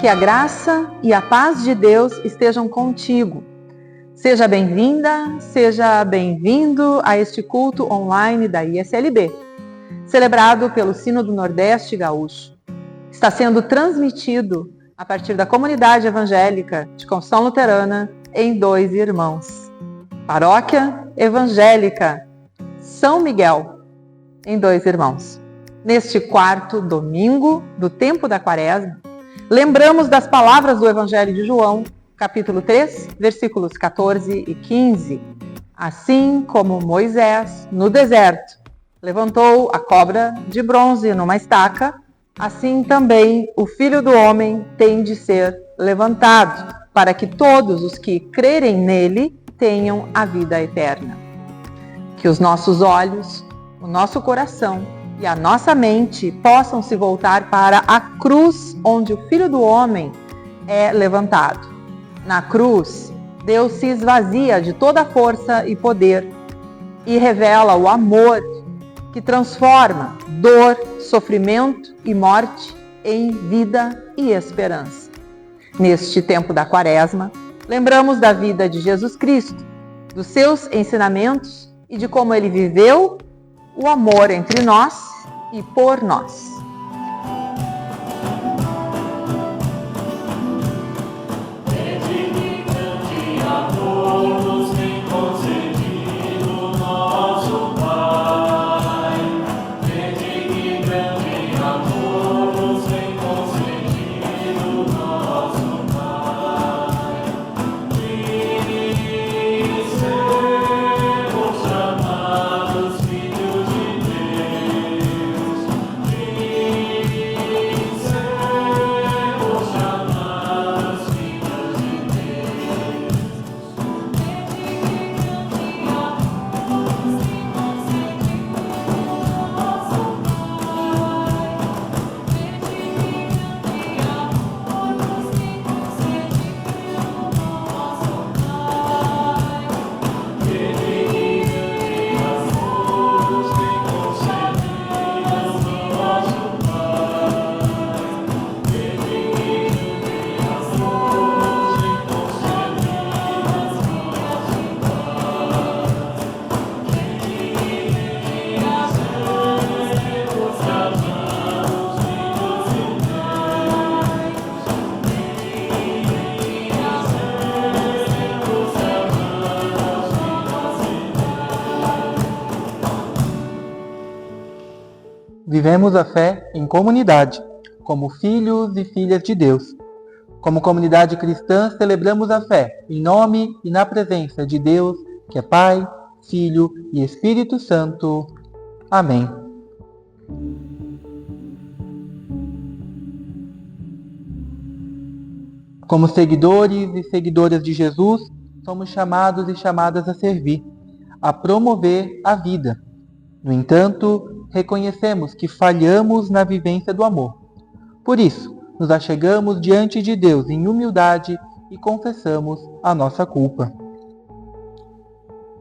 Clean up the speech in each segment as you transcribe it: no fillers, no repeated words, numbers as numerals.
Que a graça e a paz de Deus estejam contigo. Seja bem-vinda, seja bem-vindo a este culto online da ISLB, celebrado pelo Sínodo Nordeste Gaúcho. Está sendo transmitido a partir da comunidade evangélica de Confissão Luterana em Dois Irmãos. Paróquia Evangélica São Miguel, em Dois Irmãos. Neste quarto domingo do tempo da Quaresma, lembramos das palavras do Evangelho de João, capítulo 3, versículos 14 e 15. Assim como Moisés, no deserto, levantou a cobra de bronze numa estaca, assim também o Filho do Homem tem de ser levantado, para que todos os que crerem nele tenham a vida eterna. Que os nossos olhos, o nosso coração e a nossa mente possam se voltar para a cruz onde o Filho do Homem é levantado. Na cruz, Deus se esvazia de toda força e poder e revela o amor que transforma dor, sofrimento e morte em vida e esperança. Neste tempo da Quaresma, lembramos da vida de Jesus Cristo, dos seus ensinamentos e de como ele viveu o amor entre nós e por nós. Vivemos a fé em comunidade, como filhos e filhas de Deus. Como comunidade cristã, celebramos a fé em nome e na presença de Deus, que é Pai, Filho e Espírito Santo. Amém. Como seguidores e seguidoras de Jesus, somos chamados e chamadas a servir, a promover a vida. No entanto, reconhecemos que falhamos na vivência do amor. Por isso, nos achegamos diante de Deus em humildade e confessamos a nossa culpa.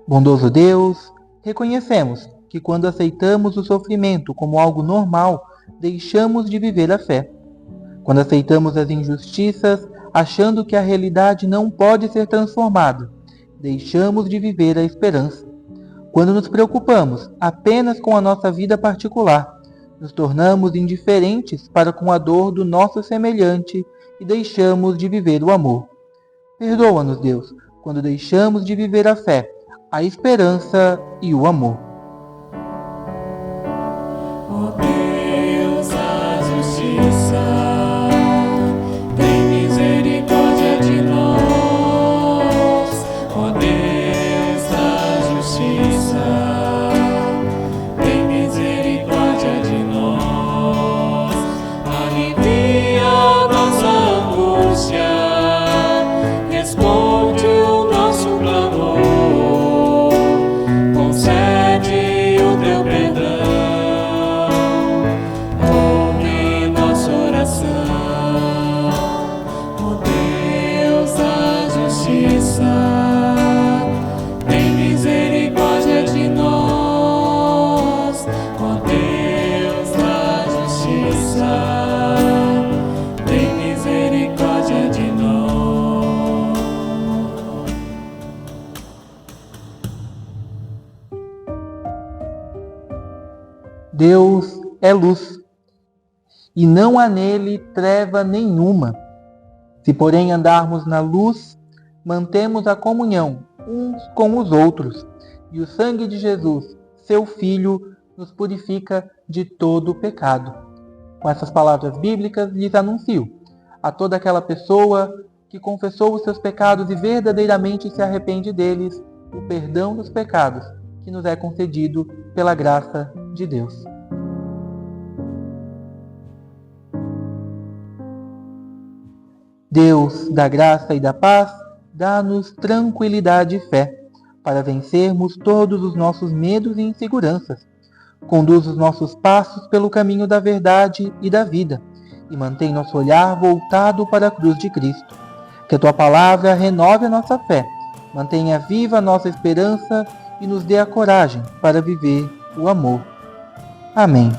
Bondoso Deus, reconhecemos que quando aceitamos o sofrimento como algo normal, deixamos de viver a fé. Quando aceitamos as injustiças, achando que a realidade não pode ser transformada, deixamos de viver a esperança. Quando nos preocupamos apenas com a nossa vida particular, nos tornamos indiferentes para com a dor do nosso semelhante e deixamos de viver o amor. Perdoa-nos, Deus, quando deixamos de viver a fé, a esperança e o amor. Ó Deus da justiça, tem misericórdia de nós. Ó Deus da justiça, tem misericórdia de nós. Alivia nossa angústia, responde o nosso clamor, concede o teu perdão. Tem misericórdia Deus é luz, e não há nele treva nenhuma. Se, porém, andarmos na luz, mantemos a comunhão uns com os outros, e o sangue de Jesus, seu Filho, nos purifica de todo o pecado. Com essas palavras bíblicas, lhes anuncio a toda aquela pessoa que confessou os seus pecados e verdadeiramente se arrepende deles, o perdão dos pecados que nos é concedido pela graça de Deus. Deus da graça e da paz, dá-nos tranquilidade e fé, para vencermos todos os nossos medos e inseguranças. Conduz os nossos passos pelo caminho da verdade e da vida, e mantém nosso olhar voltado para a cruz de Cristo. Que a Tua palavra renove a nossa fé, mantenha viva a nossa esperança e nos dê a coragem para viver o amor. Amém.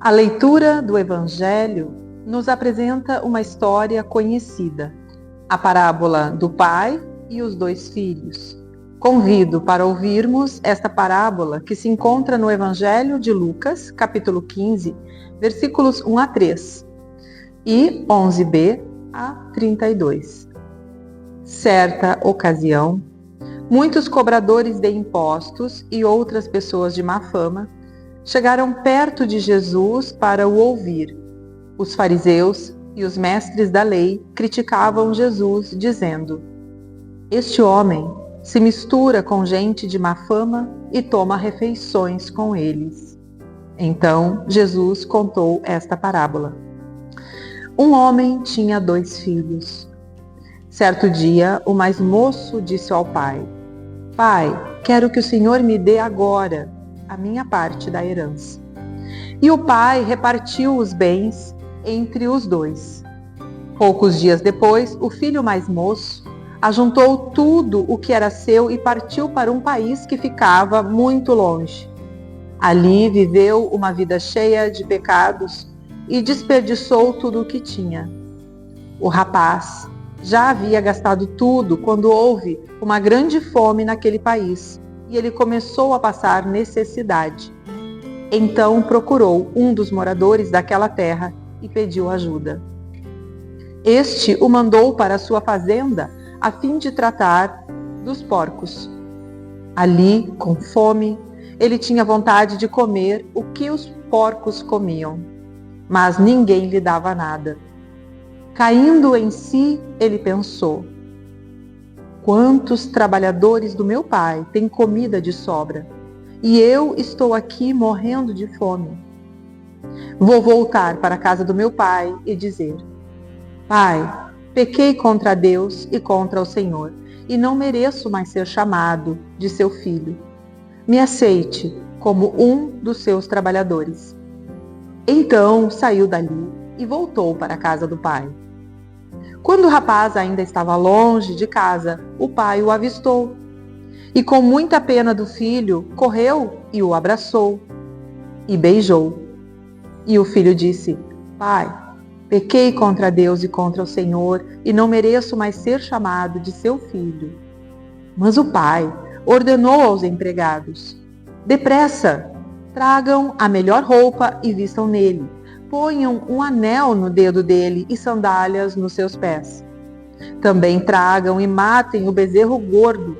A leitura do Evangelho nos apresenta uma história conhecida, a parábola do pai e os dois filhos. Convido para ouvirmos esta parábola que se encontra no Evangelho de Lucas, capítulo 15, versículos 1 a 3 e 11b a 32. Certa ocasião, muitos cobradores de impostos e outras pessoas de má fama chegaram perto de Jesus para o ouvir. Os fariseus e os mestres da lei criticavam Jesus, dizendo: "Este homem se mistura com gente de má fama e toma refeições com eles." Então Jesus contou esta parábola. Um homem tinha 2 filhos. Certo dia, o mais moço disse ao pai: "Pai, quero que o Senhor me dê agora a minha parte da herança." E o pai repartiu os bens entre os 2. Poucos dias depois, o filho mais moço ajuntou tudo o que era seu e partiu para um país que ficava muito longe. Ali viveu uma vida cheia de pecados e desperdiçou tudo o que tinha. O rapaz já havia gastado tudo quando houve uma grande fome naquele país e ele começou a passar necessidade. Então procurou um dos moradores daquela terra e pediu ajuda. Este o mandou para sua fazenda a fim de tratar dos porcos. Ali, com fome, ele tinha vontade de comer o que os porcos comiam, mas ninguém lhe dava nada. Caindo em si, ele pensou: "Quantos trabalhadores do meu pai têm comida de sobra, e eu estou aqui morrendo de fome. Vou voltar para a casa do meu pai e dizer: Pai, pequei contra Deus e contra o Senhor, e não mereço mais ser chamado de seu filho. Me aceite como um dos seus trabalhadores." Então saiu dali e voltou para a casa do pai. Quando o rapaz ainda estava longe de casa, o pai o avistou e, com muita pena do filho, correu e o abraçou e beijou. E o filho disse: "Pai, pequei contra Deus e contra o Senhor e não mereço mais ser chamado de seu filho." Mas o pai ordenou aos empregados: "Depressa, tragam a melhor roupa e vistam nele. Ponham um anel no dedo dele e sandálias nos seus pés. Também tragam e matem o bezerro gordo.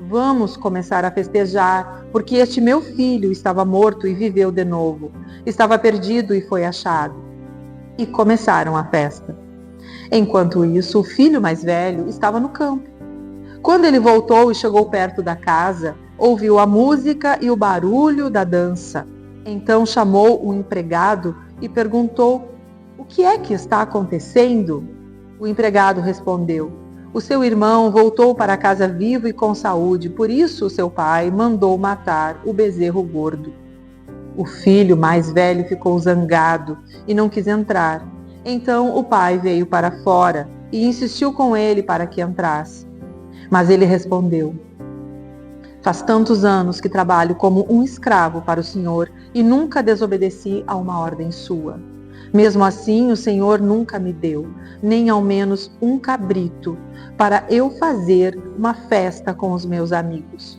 Vamos começar a festejar, porque este meu filho estava morto e viveu de novo. Estava perdido e foi achado. E começaram a festa. Enquanto isso, o filho mais velho estava no campo. Quando ele voltou e chegou perto da casa, ouviu a música e o barulho da dança. Então chamou um empregado e perguntou: "O que é que está acontecendo?" O empregado respondeu: "O seu irmão voltou para casa vivo e com saúde, por isso seu pai mandou matar o bezerro gordo." O filho mais velho ficou zangado e não quis entrar. Então o pai veio para fora e insistiu com ele para que entrasse. Mas ele respondeu: "Faz tantos anos que trabalho como um escravo para o Senhor e nunca desobedeci a uma ordem sua. Mesmo assim, o Senhor nunca me deu, nem ao menos um cabrito, para eu fazer uma festa com os meus amigos.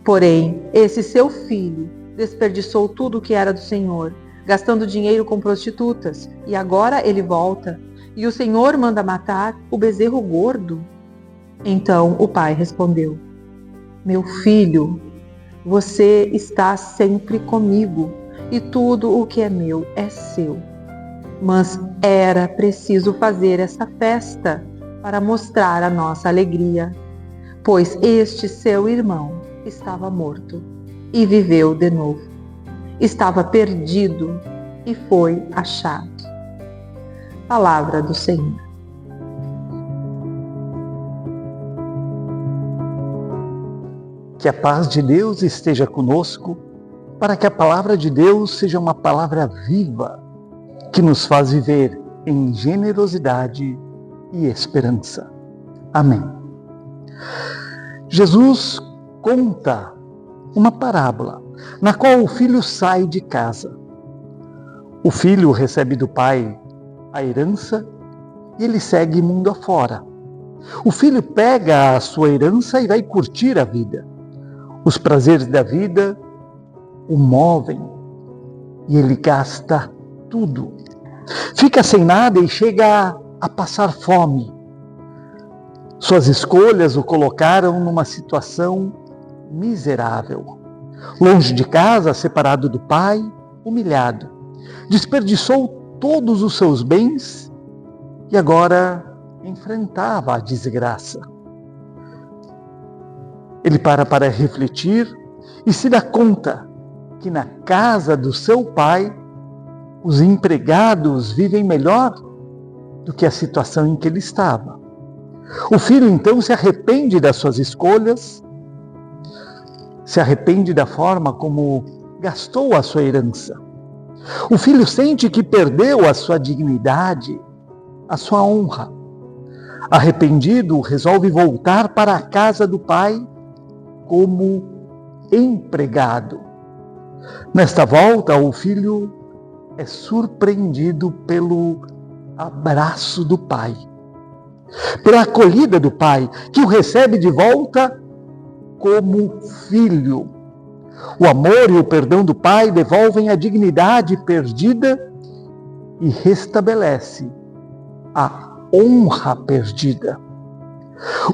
Porém, esse seu filho desperdiçou tudo o que era do Senhor, gastando dinheiro com prostitutas, e agora ele volta, e o Senhor manda matar o bezerro gordo." Então o pai respondeu: "Meu filho, você está sempre comigo, e tudo o que é meu é seu. Mas era preciso fazer essa festa para mostrar a nossa alegria, pois este seu irmão estava morto e viveu de novo. Estava perdido e foi achado." Palavra do Senhor. Que a paz de Deus esteja conosco, para que a palavra de Deus seja uma palavra viva, que nos faz viver em generosidade e esperança. Amém. Jesus conta uma parábola na qual o filho sai de casa. O filho recebe do pai a herança e ele segue mundo afora. O filho pega a sua herança e vai curtir a vida. Os prazeres da vida o movem e ele gasta tudo. Fica sem nada e chega a passar fome. Suas escolhas o colocaram numa situação miserável. Longe de casa, separado do pai, humilhado. Desperdiçou todos os seus bens e agora enfrentava a desgraça. Ele para refletir e se dá conta que na casa do seu pai os empregados vivem melhor do que a situação em que ele estava. O filho então se arrepende das suas escolhas, se arrepende da forma como gastou a sua herança. O filho sente que perdeu a sua dignidade, a sua honra. Arrependido, resolve voltar para a casa do pai como empregado. Nesta volta, o filho é surpreendido pelo abraço do pai, pela acolhida do pai, que o recebe de volta como filho. O amor e o perdão do pai devolvem a dignidade perdida e restabelece a honra perdida.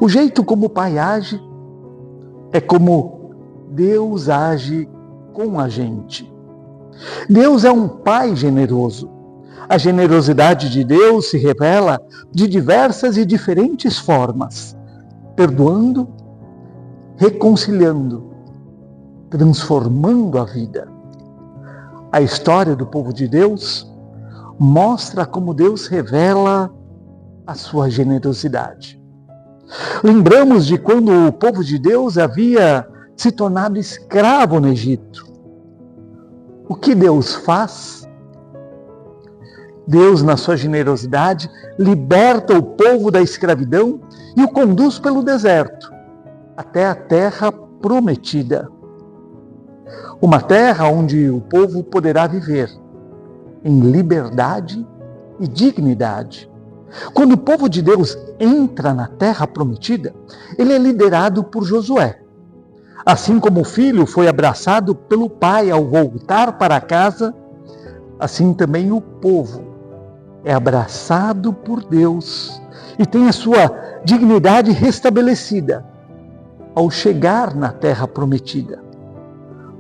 O jeito como o pai age é como Deus age com a gente. Deus é um pai generoso. A generosidade de Deus se revela de diversas e diferentes formas, perdoando, reconciliando, transformando a vida. A história do povo de Deus mostra como Deus revela a sua generosidade. Lembramos de quando o povo de Deus havia se tornado escravo no Egito. O que Deus faz? Deus, na sua generosidade, liberta o povo da escravidão e o conduz pelo deserto, até a terra prometida. Uma terra onde o povo poderá viver em liberdade e dignidade. Quando o povo de Deus entra na terra prometida, ele é liderado por Josué. Assim como o filho foi abraçado pelo pai ao voltar para casa, assim também o povo é abraçado por Deus e tem a sua dignidade restabelecida ao chegar na terra prometida.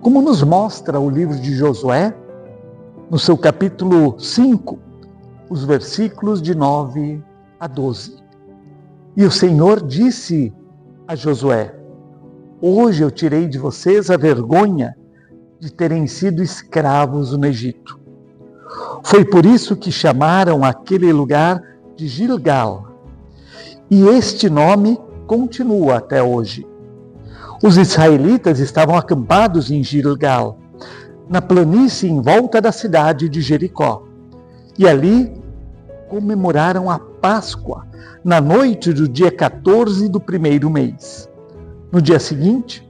Como nos mostra o livro de Josué, no seu capítulo 5, os versículos de 9 a 12. E o Senhor disse a Josué: hoje eu tirei de vocês a vergonha de terem sido escravos no Egito. Foi por isso que chamaram aquele lugar de Gilgal. E este nome continua até hoje. Os israelitas estavam acampados em Gilgal, na planície em volta da cidade de Jericó. E ali comemoraram a Páscoa, na noite do dia 14 do primeiro mês. No dia seguinte,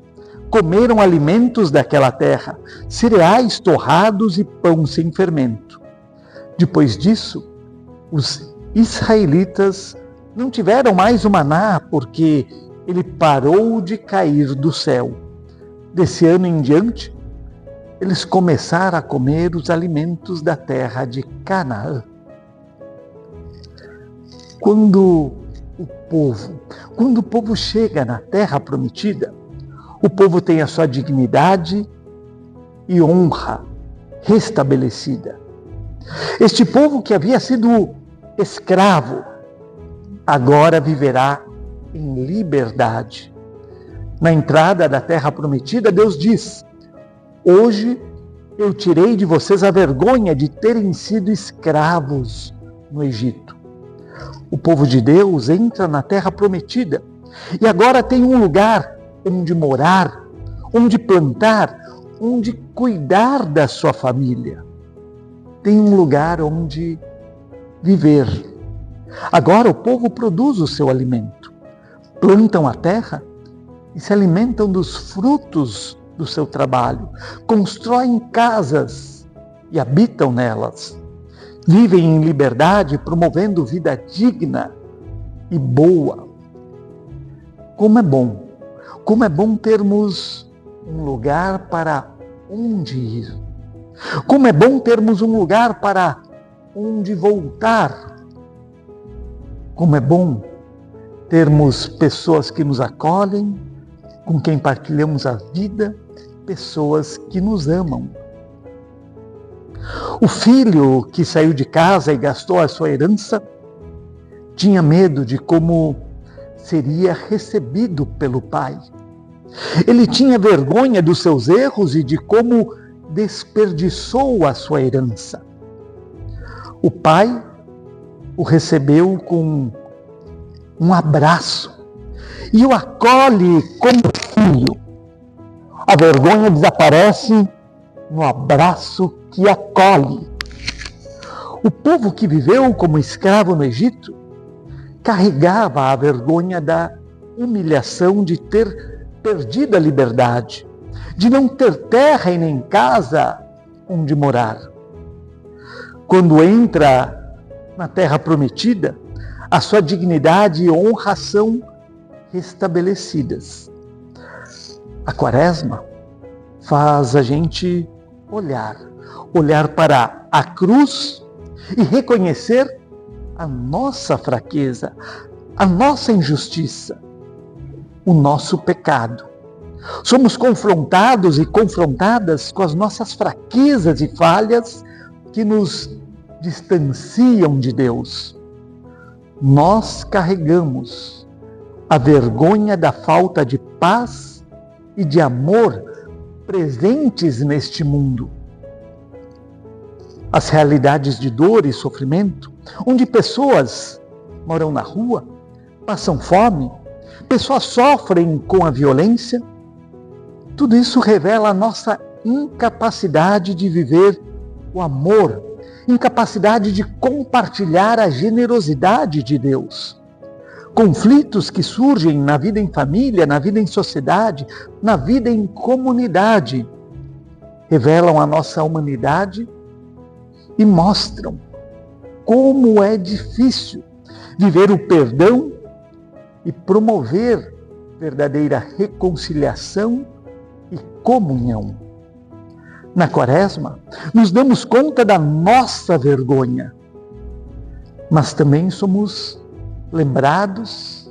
comeram alimentos daquela terra, cereais torrados e pão sem fermento. Depois disso, os israelitas não tiveram mais o maná, porque ele parou de cair do céu. Desse ano em diante, eles começaram a comer os alimentos da terra de Canaã. Quando o povo chega na terra prometida, o povo tem a sua dignidade e honra restabelecida. Este povo que havia sido escravo, agora viverá em liberdade. Na entrada da terra prometida, Deus diz: hoje eu tirei de vocês a vergonha de terem sido escravos no Egito. O povo de Deus entra na terra prometida e agora tem um lugar onde morar, onde plantar, onde cuidar da sua família. Tem um lugar onde viver. Agora o povo produz o seu alimento. Plantam a terra e se alimentam dos frutos do seu trabalho. Constroem casas e habitam nelas. Vivem em liberdade, promovendo vida digna e boa. Como é bom termos um lugar para onde ir. Como é bom termos um lugar para onde voltar. Como é bom termos pessoas que nos acolhem, com quem partilhamos a vida, pessoas que nos amam. O filho que saiu de casa e gastou a sua herança tinha medo de como seria recebido pelo pai. Ele tinha vergonha dos seus erros e de como desperdiçou a sua herança. O pai o recebeu com um abraço e o acolhe como filho. A vergonha desaparece no abraço que acolhe. O povo que viveu como escravo no Egito carregava a vergonha da humilhação de ter perdido a liberdade, de não ter terra e nem casa onde morar. Quando entra na terra prometida, a sua dignidade e honra são restabelecidas. A Quaresma faz a gente olhar para a cruz e reconhecer a nossa fraqueza, a nossa injustiça, o nosso pecado. Somos confrontados e confrontadas com as nossas fraquezas e falhas que nos distanciam de Deus. Nós carregamos a vergonha da falta de paz e de amor presentes neste mundo. As realidades de dor e sofrimento, onde pessoas moram na rua, passam fome, pessoas sofrem com a violência, tudo isso revela a nossa incapacidade de viver o amor, incapacidade de compartilhar a generosidade de Deus. Conflitos que surgem na vida em família, na vida em sociedade, na vida em comunidade, revelam a nossa humanidade e mostram como é difícil viver o perdão e promover verdadeira reconciliação e comunhão. Na Quaresma, nos damos conta da nossa vergonha, mas também somos lembrados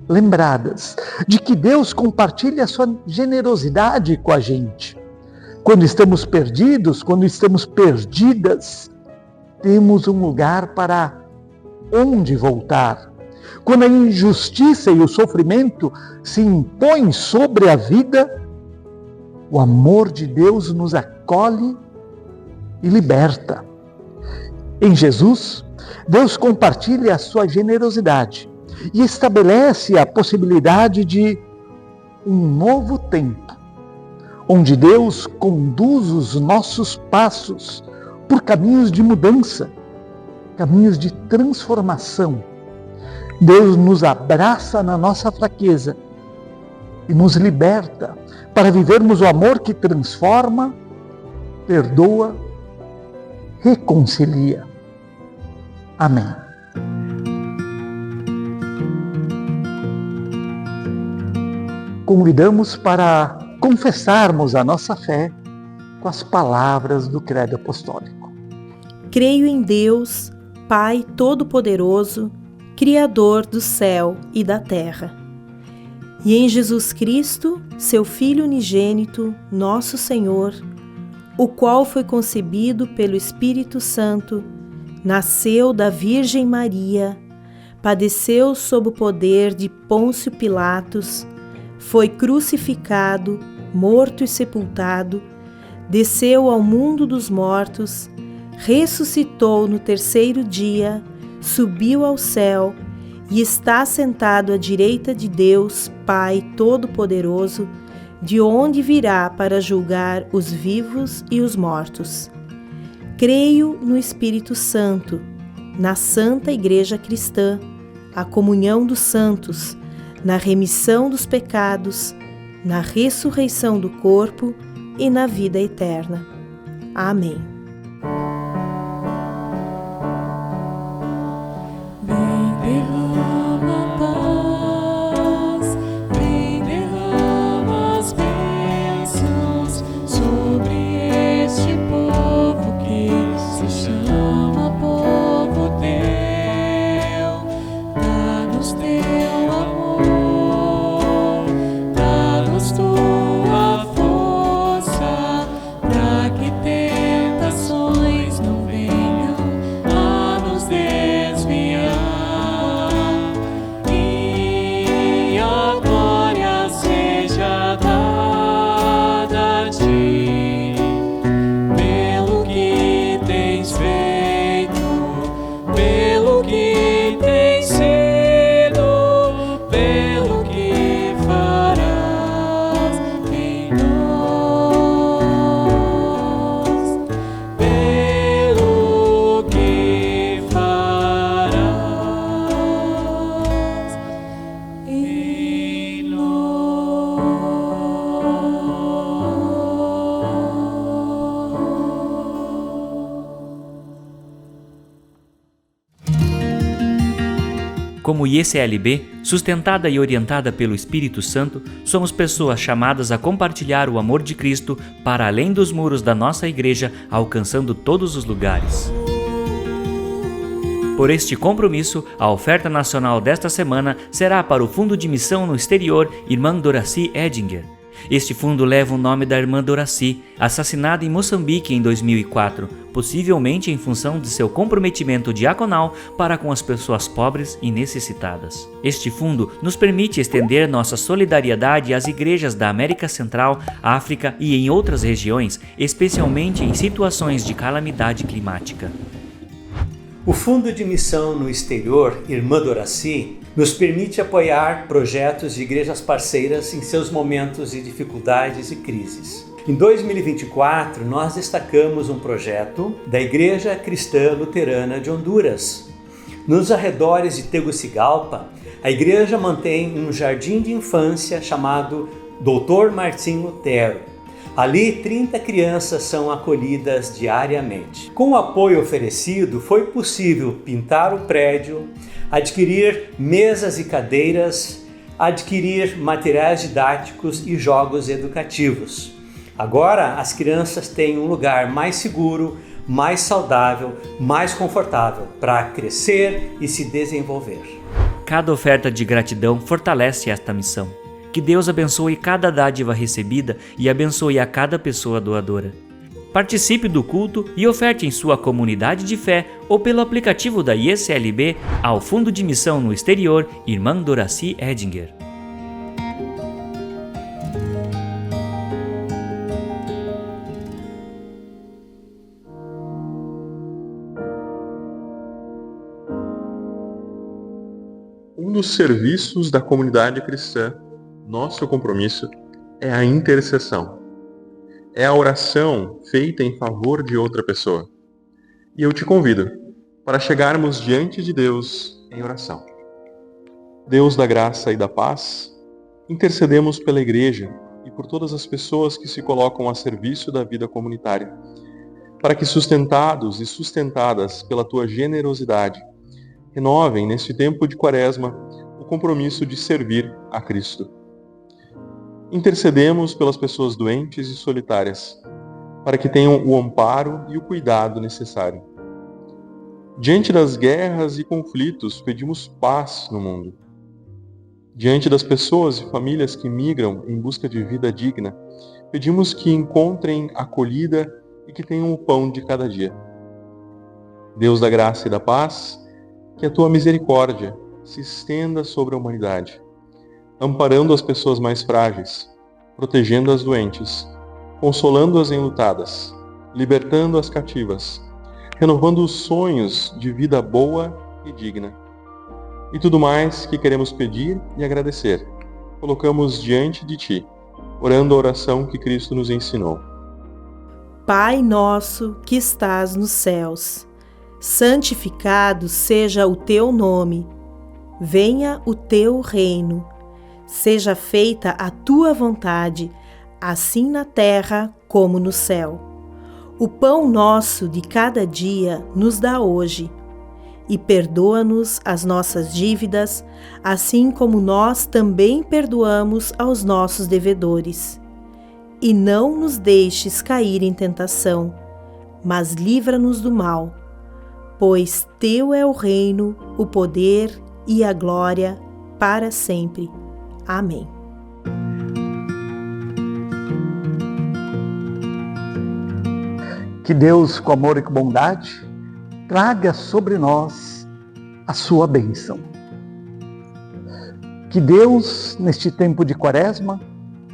lembradas de que Deus compartilha a sua generosidade com a gente. Quando estamos perdidos, quando estamos perdidas, temos um lugar para onde voltar. Quando a injustiça e o sofrimento se impõem sobre a vida, o amor de Deus nos acolhe e liberta. Em Jesus, Deus compartilha a sua generosidade e estabelece a possibilidade de um novo tempo, onde Deus conduz os nossos passos por caminhos de mudança, caminhos de transformação. Deus nos abraça na nossa fraqueza e nos liberta para vivermos o amor que transforma, perdoa, reconcilia. Amém. Convidamos para confessarmos a nossa fé com as palavras do Credo Apostólico. Creio em Deus, Pai Todo-Poderoso, Criador do céu e da terra, e em Jesus Cristo, seu Filho unigênito, nosso Senhor, o qual foi concebido pelo Espírito Santo, nasceu da Virgem Maria, padeceu sob o poder de Pôncio Pilatos, foi crucificado, morto e sepultado, desceu ao mundo dos mortos, ressuscitou no terceiro dia, subiu ao céu e está sentado à direita de Deus, Pai Todo-Poderoso, de onde virá para julgar os vivos e os mortos. Creio no Espírito Santo, na Santa Igreja Cristã, a comunhão dos santos, na remissão dos pecados, na ressurreição do corpo e na vida eterna. Amém. Vem derrama paz, vem derrama as bênçãos sobre este povo que se chama povo teu. Dá-nos teu amor, dá-nos tua força, para que tentações não venham a nos desviar. E a glória seja dada a ti, pelo que tens feito, pelo que tens sido, pelo que farás em nós, pelo que farás em nós. Como IECLB, sustentada e orientada pelo Espírito Santo, somos pessoas chamadas a compartilhar o amor de Cristo para além dos muros da nossa igreja, alcançando todos os lugares. Por este compromisso, a oferta nacional desta semana será para o Fundo de Missão no Exterior Irmã Doraci Edinger. Este fundo leva o nome da irmã Doraci, assassinada em Moçambique em 2004, possivelmente em função de seu comprometimento diaconal para com as pessoas pobres e necessitadas. Este fundo nos permite estender nossa solidariedade às igrejas da América Central, África e em outras regiões, especialmente em situações de calamidade climática. O Fundo de Missão no Exterior, Irmã Doraci, nos permite apoiar projetos de igrejas parceiras em seus momentos de dificuldades e crises. Em 2024, nós destacamos um projeto da Igreja Cristã Luterana de Honduras. Nos arredores de Tegucigalpa, a igreja mantém um jardim de infância chamado Dr. Martim Lutero. Ali, 30 crianças são acolhidas diariamente. Com o apoio oferecido, foi possível pintar o prédio, adquirir mesas e cadeiras, adquirir materiais didáticos e jogos educativos. Agora, as crianças têm um lugar mais seguro, mais saudável, mais confortável para crescer e se desenvolver. Cada oferta de gratidão fortalece esta missão. Que Deus abençoe cada dádiva recebida e abençoe a cada pessoa doadora. Participe do culto e oferte em sua comunidade de fé ou pelo aplicativo da ISLB ao Fundo de Missão no Exterior, Irmã Doraci Edinger. Um dos serviços da comunidade cristã, nosso compromisso, é a intercessão. É a oração feita em favor de outra pessoa. E eu te convido para chegarmos diante de Deus em oração. Deus da graça e da paz, intercedemos pela Igreja e por todas as pessoas que se colocam a serviço da vida comunitária, para que, sustentados e sustentadas pela tua generosidade, renovem neste tempo de Quaresma o compromisso de servir a Cristo. Intercedemos pelas pessoas doentes e solitárias, para que tenham o amparo e o cuidado necessário. Diante das guerras e conflitos, pedimos paz no mundo. Diante das pessoas e famílias que migram em busca de vida digna, pedimos que encontrem acolhida e que tenham o pão de cada dia. Deus da graça e da paz, que a tua misericórdia se estenda sobre a humanidade, amparando as pessoas mais frágeis, protegendo as doentes, consolando as enlutadas, libertando as cativas, renovando os sonhos de vida boa e digna. E tudo mais que queremos pedir e agradecer, colocamos diante de ti, orando a oração que Cristo nos ensinou. Pai nosso que estás nos céus, santificado seja o teu nome. Venha o teu reino. Seja feita a tua vontade, assim na terra como no céu. O pão nosso de cada dia nos dá hoje. E perdoa-nos as nossas dívidas, assim como nós também perdoamos aos nossos devedores. E não nos deixes cair em tentação, mas livra-nos do mal. Pois teu é o reino, o poder e a glória para sempre. Amém. Que Deus, com amor e com bondade, traga sobre nós a sua bênção. Que Deus, neste tempo de Quaresma,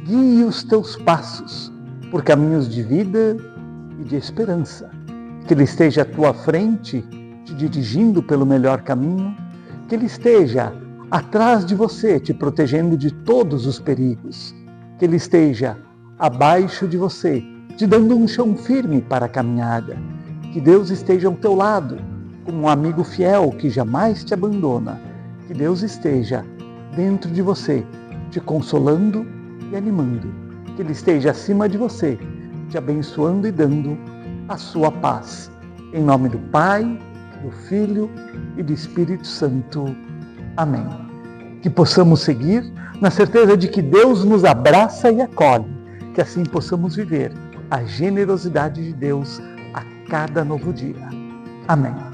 guie os teus passos por caminhos de vida e de esperança. Que Ele esteja à tua frente, te dirigindo pelo melhor caminho. Que Ele esteja atrás de você, te protegendo de todos os perigos. Que Ele esteja abaixo de você, te dando um chão firme para a caminhada. Que Deus esteja ao teu lado, como um amigo fiel que jamais te abandona. Que Deus esteja dentro de você, te consolando e animando. Que Ele esteja acima de você, te abençoando e dando a sua paz. Em nome do Pai, do Filho e do Espírito Santo. Amém. Que possamos seguir na certeza de que Deus nos abraça e acolhe, que assim possamos viver a generosidade de Deus a cada novo dia. Amém.